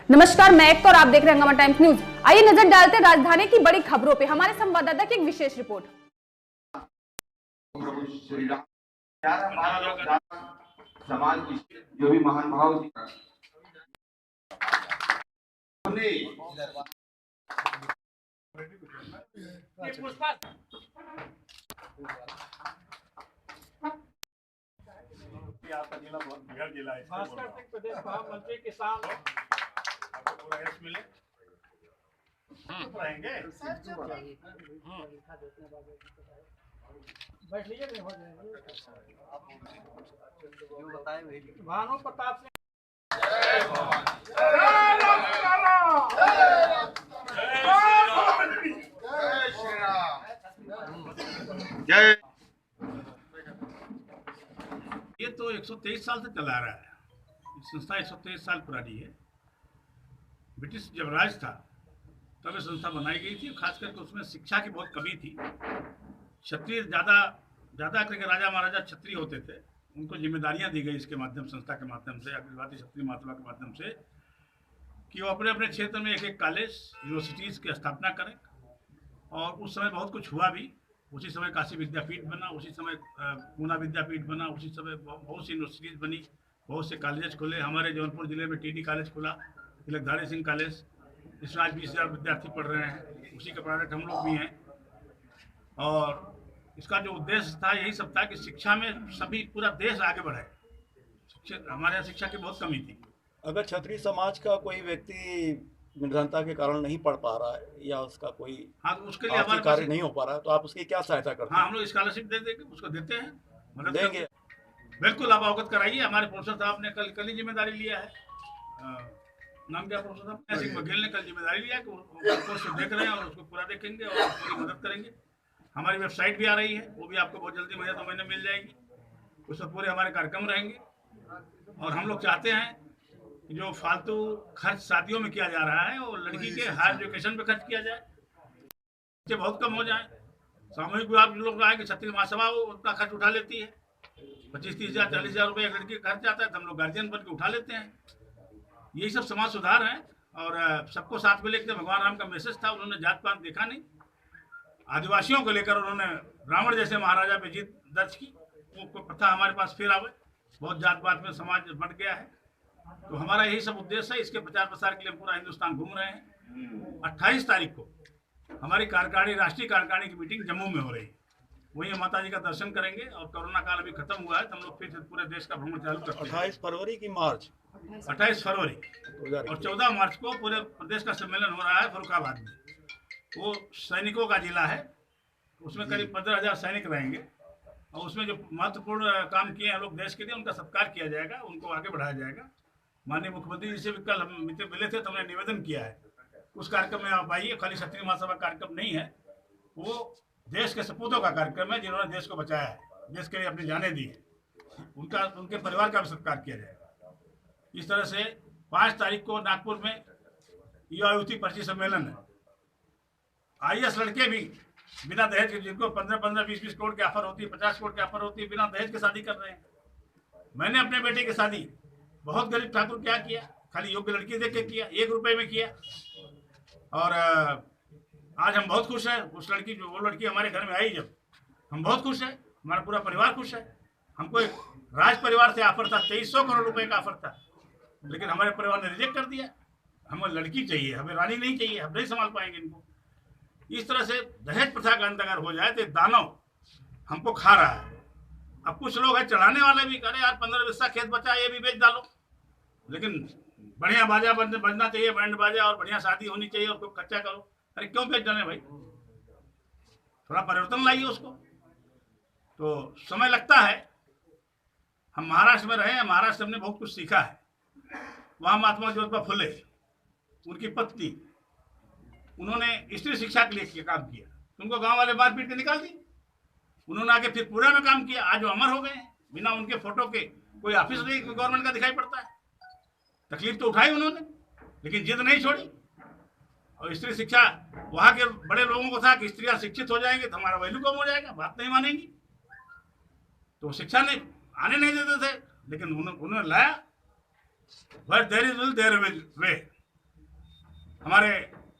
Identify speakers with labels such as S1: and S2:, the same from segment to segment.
S1: नमस्कार, मैं एक और आप देख रहे हैं हंगामा टाइम्स न्यूज। आइए नजर डालते हैं राजधानी की बड़ी खबरों पे। हमारे संवाददाता की एक विशेष रिपोर्ट।
S2: प्रभु श्री राम 11-12 समाज की जो भी महान भाव
S3: आपका जिला बहुत बिगड़ जिला है। भास्कर सिंह प्रदेश महामंत्री किसान आपको पूरा यश मिले। चुप रहेंगे बैठ लीजिए, नहीं हो जाएंगे। जो बताए वही भानु प्रताप सिंह
S2: जय।
S3: ये तो 123 साल से चला रहा है। संस्था 123 साल पुरानी है। ब्रिटिश जब राज था तब ये संस्था बनाई गई थी। खास करके उसमें शिक्षा की बहुत कमी थी। क्षत्रिय ज़्यादा करके राजा महाराजा क्षत्रिय होते थे, उनको जिम्मेदारियां दी गई इसके माध्यम संस्था के माध्यम से, अखिल क्षत्रिय महासभा के माध्यम से, कि वो अपने अपने क्षेत्र में एक कॉलेज यूनिवर्सिटीज़ की स्थापना करें। और उस समय बहुत कुछ हुआ भी। उसी समय काशी विद्यापीठ बना, उसी समय पूना विद्यापीठ बना, उसी समय बहुत सी यूनिवर्सिटीज़ बनी, बहुत से कॉलेज खुले। हमारे जौनपुर जिले में टीडी कॉलेज खुला, तिलकधारी सिंह कॉलेज, इसमें आज 20,000 विद्यार्थी पढ़ रहे हैं। उसी का प्रोडक्ट हम लोग भी हैं। और इसका जो उद्देश्य था यही सब था कि शिक्षा में सभी पूरा देश आगे बढ़े। हमारे यहाँ शिक्षा की बहुत कमी थी।
S4: अगर क्षत्रिय समाज का कोई व्यक्ति निर्धनता के कारण नहीं पढ़ पा रहा है या उसका कोई
S3: हाँ, तो उसके लिए हमारे
S4: कार्य नहीं हो पा रहा है तो आप उसकी क्या सहायता करते हैं?
S3: हाँ, हम लोग स्कॉलरशिप दे देंगे, उसको देते हैं, मदद
S4: देंगे।
S3: बिल्कुल, आप अवगत कराइए। हमारे प्रोफेसर साहब ने कल ही जिम्मेदारी लिया है। नाम क्या प्रोफेसर साहब? सिंह बघेल ने कल जिम्मेदारी लिया कि उसको देख रहे हैं और उसको पूरा देखेंगे और पूरी मदद करेंगे। हमारी वेबसाइट भी आ रही है, वो भी आपको बहुत जल्दी महीने 2 महीने मिल जाएगी। उसमें पूरे हमारे कार्यक्रम रहेंगे। और हम लोग चाहते हैं कि जो फालतू खर्च शादियों में किया जा रहा है और लड़की के हायर एजुकेशन पे खर्च किया जाए, बच्चे बहुत कम हो जाए। सामूहिक विवाह जो लोग आए कि क्षत्रिय महासभा वो उतना खर्च उठा लेती है। 25-30 हज़ार 40 हज़ार रुपये एक लड़की का खर्च आता है, तो हम लोग गार्जियन बन के उठा लेते हैं। यही सब समाज सुधार है। और सबको साथ में लेकर भगवान राम का मैसेज था। उन्होंने जात पात देखा नहीं, आदिवासियों को लेकर उन्होंने रावण जैसे महाराजा पे जीत दर्ज की। वो प्रथा हमारे पास फिर आवे। बहुत जात पात में समाज बट गया है। तो हमारा यही सब उद्देश्य है। इसके प्रचार प्रसार के लिए हम पूरा हिंदुस्तान घूम रहे हैं। 28 तारीख को हमारी कार्यकारिणी, राष्ट्रीय कार्यकारिणी की मीटिंग जम्मू में हो रही है। वहीं माता जी का दर्शन करेंगे। और कोरोना काल अभी खत्म हुआ है तो हम लोग फिर से पूरे देश का भ्रमण चालू करते हैं।
S4: 28 फरवरी की मार्च
S3: 28 फरवरी और 14 मार्च को पूरे प्रदेश का सम्मेलन हो रहा है फरुखाबाद में। वो सैनिकों का जिला है, उसमें करीब 15,000 सैनिक रहेंगे। और उसमें जो महत्वपूर्ण काम किए हैं लोग देश के लिए, उनका सत्कार किया जाएगा, उनको आगे बढ़ाया जाएगा। माननीय मुख्यमंत्री जी से भी कल हम मिले थे तो हमने निवेदन किया है उस कार्यक्रम में आप आइए। खाली क्षत्रिय महासभा कार्यक्रम नहीं है, वो देश के सपूतों का कार्यक्रम है जिन्होंने देश को बचाया है, देश के लिए अपनी जानें दी है। उनके परिवार का भी सत्कार किया जाएगा। इस तरह से 5 तारीख को नागपुर में युवा युवती पर्ची सम्मेलन है। IAS लड़के भी बिना दहेज के, जिनको 15-15, 20-20 करोड़ की ऑफर होती है, 50 करोड़ की ऑफर होती है, बिना दहेज के शादी कर रहे हैं। मैंने अपने बेटे की शादी बहुत गरीब ठाकुर क्या किया, खाली योग्य लड़की देख के किया, 1 रुपये में किया। और आज हम बहुत खुश हैं। उस लड़की वो लड़की हमारे घर में आई जब, हम बहुत खुश हैं, हमारा पूरा परिवार खुश है। हमको एक राज परिवार से ऑफर था, 2300 करोड़ रुपए का ऑफर था, लेकिन हमारे परिवार ने रिजेक्ट कर दिया। हमें लड़की चाहिए, हमें रानी नहीं चाहिए, हम नहीं संभाल पाएंगे इनको। इस तरह से दहेज प्रथा का अंत अगर हो जाए तो दानव हमको खा रहा है। अब कुछ लोग हैं चढ़ाने वाले भी, करे यार 15 बिस्सा खेत बचा, ये भी बेच डालो। लेकिन बढ़िया बाजा बजना चाहिए, बैंड बाजा, और बढ़िया शादी होनी चाहिए, और कोई खर्चा करो। अरे क्यों बेच डाले भाई, थोड़ा परिवर्तन लाइए उसको। तो समय लगता है। हम महाराष्ट्र में रहे हैं, महाराष्ट्र हमने बहुत कुछ सीखा है। वहाँ महात्मा ज्योतिबा फुले, उनकी पत्नी, उन्होंने स्त्री शिक्षा के लिए काम किया। उनको गांव वाले मार पीट के निकाल दी। उन्होंने आगे फिर पूरा में काम किया। आज वो अमर हो गए हैं। बिना उनके फोटो के कोई ऑफिस नहीं गवर्नमेंट का दिखाई पड़ता है। तकलीफ तो उठाई उन्होंने, लेकिन जिद नहीं छोड़ी। और स्त्री शिक्षा, वहाँ के बड़े लोगों को था कि स्त्रियां शिक्षित हो जाएंगे तो हमारा वैल्यू कम हो जाएगा, बात नहीं मानेंगी, तो शिक्षा ने आने नहीं देते थे। लेकिन उन्होंने लाया। Where there is will, there will way। हमारे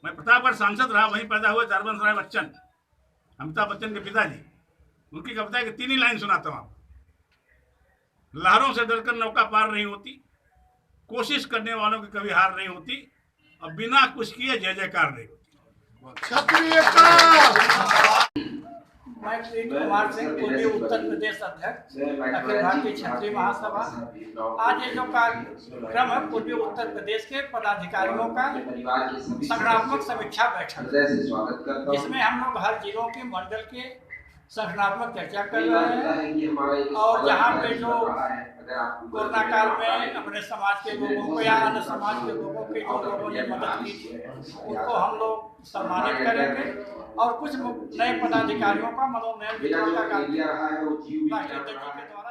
S3: मैं प्रतापगढ़ सांसद रहा, वहीं पैदा हुए हरबंस राय बच्चन, अमिताभ बच्चन के पिताजी। उनकी कविता की 3 ही लाइन सुनाता हूँ आपको। लहरों से डरकर नौका पार नहीं होती, कोशिश करने वालों की कभी हार नहीं होती, और बिना कुछ किए जय जयकार नहीं होती।
S5: मैं प्रीत कुमार सिंह, पूर्वी उत्तर प्रदेश अध्यक्ष अखिल भारतीय क्षत्रिय महासभा। आज ये जो कार्यक्रम है पूर्वी उत्तर प्रदेश के पदाधिकारियों का संगठनात्मक समीक्षा बैठक, जिसमें हम लोग हर जिलों के मंडल के संगठनात्मक चर्चा कर रहे हैं, और यहाँ पे जो कोरोना काल में अपने समाज के लोगों को या अन्य समाज के लोगों के जो लोगों ने मदद की थी उनको हम लोग सम्मानित करेंगे, और कुछ नए पदाधिकारियों का मनोनयन वितरण का कार्यक्रम राष्ट्रीय अध्यक्ष जी के द्वारा